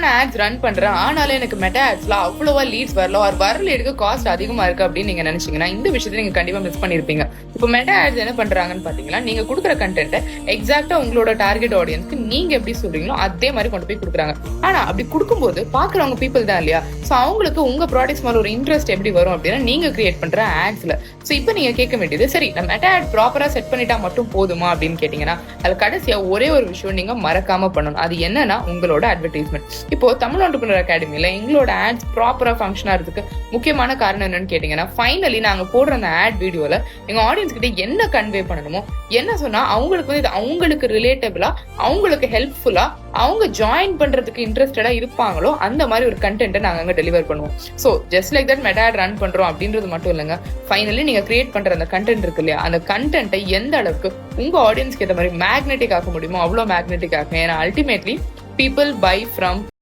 நான் ads run பண்றேன், ஆனாலும் எனக்கு மெட்டா ஆட்ஸ்ல அவ்வளவா லீட்ஸ் வரல, ஒரு வரல எடுக்க காஸ்ட் அதிகமா இருக்கு அப்படின்னு நீங்க நினைச்சீங்கன்னா இந்த விஷயத்தை நீங்க கண்டிப்பா மிஸ் பண்ணிருப்பீங்க. இப்போ மெட்டா ஆட்ஸ் என்ன பண்றாங்கன்னு பாத்தீங்கன்னா, நீங்க கொடுக்குற கண்டென்ட் எக்ஸாக்டா உங்களோட டார்கெட் ஆடியன்ஸ்க்கு நீங்க எப்படி சொல்றீங்களோ அதே மாதிரி கொண்டு போய் கொடுக்குறாங்க. ஆனா அப்படி கொடுக்கும்போது பாக்குறவங்க பீப்புள் தான் இல்லையா, சோ அவங்களுக்கு உங்க ப்ராடக்ட்ஸ் மேல ஒரு இன்ட்ரெஸ்ட் எப்படி வரும் அப்படின்னா நீங்க கிரியேட் பண்ற ஆட்ஸ்ல. சோ இப்போ நீங்க கேட்க வேண்டியது, சரி நான் மெட்டா ஆட் ப்ராப்பரா செட் பண்ணிட்டா மட்டும் போதுமா அப்படின்னு கேட்டீங்கன்னா, அது கடைசியா ஒரே ஒரு விஷயம் நீங்க மறக்காம பண்ணணும். அது என்னன்னா உங்களோட அட்வர்டைஸ்மெண்ட். இப்போ தமிழ் ஆண்டர்பிரினர் அகாடமில எங்களோட ஆட்ஸ் ப்ராப்பரா ஃபங்க்ஷன் ஆகிறதுக்கு முக்கியமான காரணம் என்னன்னு கேட்டீங்கன்னா, ஃபைனலி நாங்க போடுற அந்த ஆட் வீடியோல எங்க ஆடியன்ஸ் கிட்ட என்ன கன்வே பண்ணணுமோ, என்ன சொன்னா அவங்களுக்கு இது அவங்களுக்கு ரிலேட்டபிளா, அவங்களுக்கு ஹெல்ப்ஃபுல்லா, அவங்க ஜாயின் பண்றதுக்கு இன்ட்ரெஸ்டடா இருப்பாங்களோ அந்த மாதிரி ஒரு கண்டென்ட்டை நாங்க அங்க டெலிவர் பண்ணுவோம். So just like that meta ad run பண்றோம் அப்படின்றது மட்டும் இல்லைங்க, ஃபைனலி நீங்க கிரியேட் பண்ற அந்த கண்டென்ட் இருக்கு இல்லையா, அந்த கண்டென்ட்டை எந்த அளவுக்கு உங்க ஆடியன்ஸ்க்கு ஏற்ற மாதிரி மேக்னெட்டிக் ஆக்க முடியுமோ அவ்வளவு மேக்னெட்டிக் ஆகும். ஏன்னா அல்டிமேட்லி people buy from